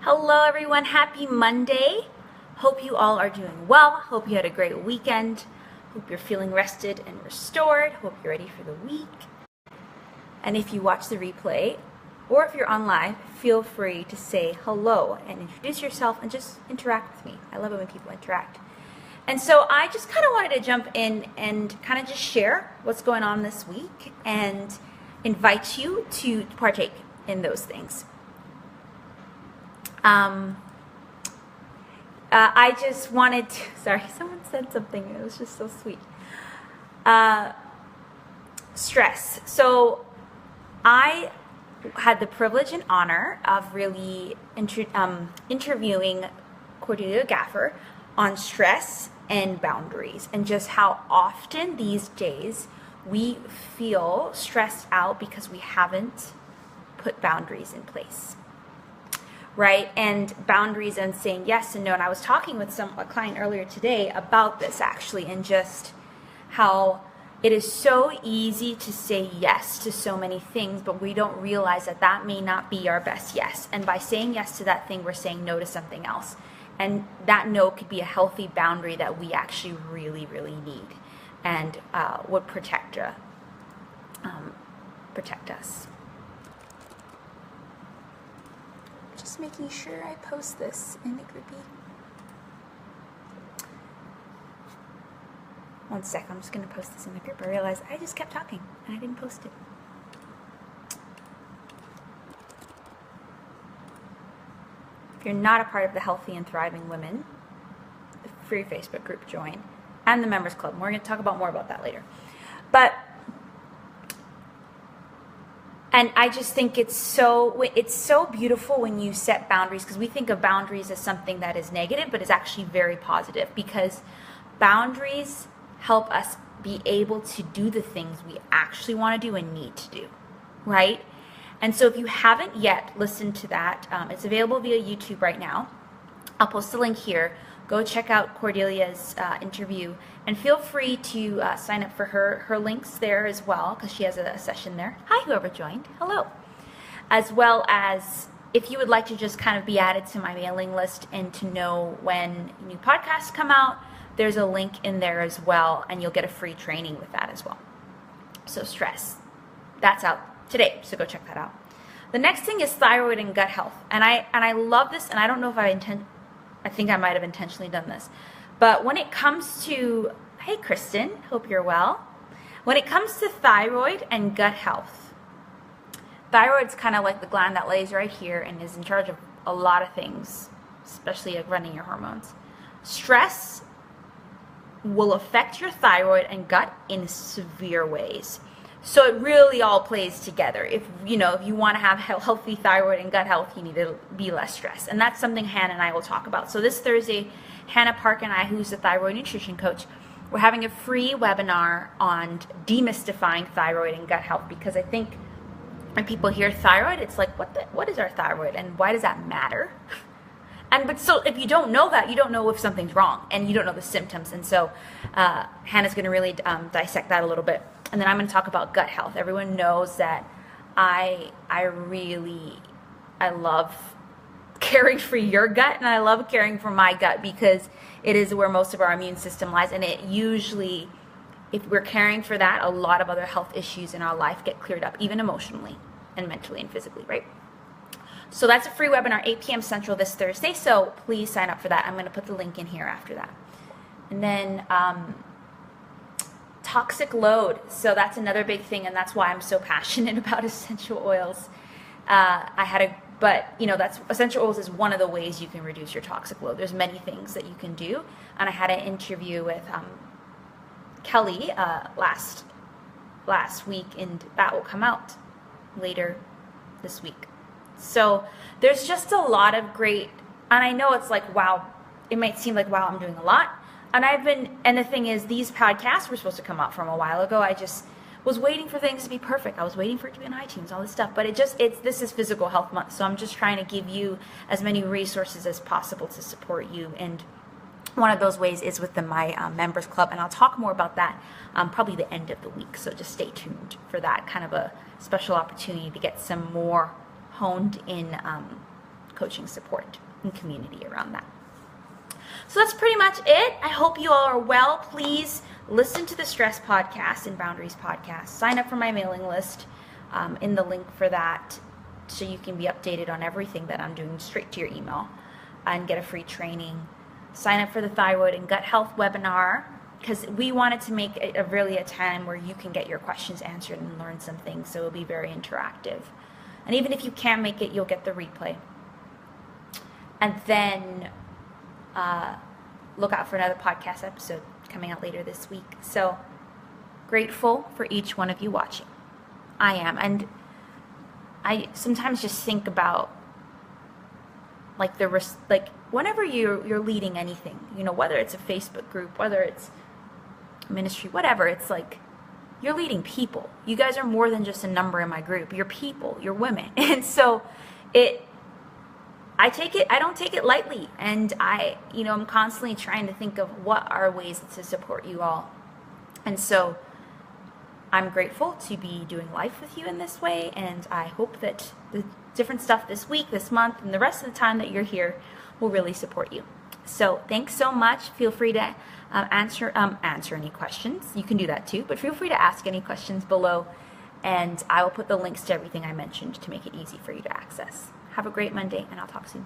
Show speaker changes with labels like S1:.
S1: Hello everyone, happy Monday. Hope you all are doing well. Hope you had a great weekend. Hope you're feeling rested and restored. Hope you're ready for the week. And if you watch the replay or if you're on live, feel free to say hello and introduce yourself and just interact with me. I love it when people interact. And so I just kind of wanted to jump in and kind of just share what's going on this week and invite you to partake in those things. I just wanted to, sorry, someone said something, it was just so sweet. Stress. So I had the privilege and honor of really interviewing Cordelia Gaffer on stress and boundaries and just how often these days we feel stressed out because we haven't put boundaries in place. Right? And boundaries and saying yes and no. And I was talking with a client earlier today about this actually, and just how it is so easy to say yes to so many things, but we don't realize that that may not be our best yes. And by saying yes to that thing, we're saying no to something else. And that no could be a healthy boundary that we actually really, really need and would protect us. Just making sure I post this in the groupie. One sec, I'm just going to post this in the group. I realized I just kept talking and I didn't post it. If you're not a part of the Healthy and Thriving Women, the free Facebook group, join, and the Members Club. We're going to talk about more about that later. And I just think it's so beautiful when you set boundaries, because we think of boundaries as something that is negative, but it's actually very positive, because boundaries help us be able to do the things we actually want to do and need to do, right? And so if you haven't yet listened to that, it's available via YouTube right now. I'll post the link here. Go check out Cordelia's interview, and feel free to sign up for her links there as well, because she has a session there. Hi, whoever joined. Hello. As well as if you would like to just kind of be added to my mailing list and to know when new podcasts come out, there's a link in there as well, and you'll get a free training with that as well. So stress, that's out today, so go check that out. The next thing is thyroid and gut health, and I love this, and I don't know if I think I might have intentionally done this. But when it comes to, hey Kristen, hope you're well. When it comes to thyroid and gut health, thyroid's kind of like the gland that lays right here and is in charge of a lot of things, especially like running your hormones. Stress will affect your thyroid and gut in severe ways. So it really all plays together. If you want to have healthy thyroid and gut health, you need to be less stressed. And that's something Hannah and I will talk about. So this Thursday, Hannah Park and I, who's a thyroid nutrition coach, we're having a free webinar on demystifying thyroid and gut health, because I think when people hear thyroid, it's like, what is our thyroid and why does that matter? But so if you don't know that, you don't know if something's wrong and you don't know the symptoms. And so Hannah's going to really dissect that a little bit. And then I'm going to talk about gut health. Everyone knows that I love caring for your gut, and I love caring for my gut, because it is where most of our immune system lies. And it usually, if we're caring for that, a lot of other health issues in our life get cleared up, even emotionally and mentally and physically, right? So that's a free webinar, 8 p.m. Central this Thursday. So please sign up for that. I'm going to put the link in here after that. And then toxic load. So that's another big thing, and that's why I'm so passionate about essential oils. That's essential oils is one of the ways you can reduce your toxic load. There's many things that you can do, and I had an interview with Kelly last week, and that will come out later this week. So there's just a lot of great, and I know it's like, wow, it might seem like, wow, I'm doing a lot. And the thing is, these podcasts were supposed to come out from a while ago. I just was waiting for things to be perfect. I was waiting for it to be on iTunes, all this stuff. But this is Physical Health Month, so I'm just trying to give you as many resources as possible to support you. And one of those ways is with my Members Club, and I'll talk more about that probably the end of the week. So just stay tuned for that kind of a special opportunity to get some more honed in coaching support and community around that. So that's pretty much it. I hope you all are well. Please listen to the Stress Podcast and Boundaries Podcast. Sign up for my mailing list in the link for that, so you can be updated on everything that I'm doing straight to your email and get a free training. Sign up for the Thyroid and Gut Health webinar, because we wanted to make it really a time where you can get your questions answered and learn some things, so it'll be very interactive. And even if you can't make it, you'll get the replay. And then look out for another podcast episode coming out later this week. So grateful for each one of you watching. I am. And I sometimes just think about like whenever you're leading anything, whether it's a Facebook group, whether it's ministry, whatever, it's like you're leading people. You guys are more than just a number in my group. You're people, you're women. And so I don't take it lightly. And I'm constantly trying to think of what are ways to support you all. And so I'm grateful to be doing life with you in this way, and I hope that the different stuff this week, this month, and the rest of the time that you're here will really support you. So thanks so much. Feel free to answer any questions. You can do that too, but feel free to ask any questions below, and I will put the links to everything I mentioned to make it easy for you to access. Have a great Monday, and I'll talk soon.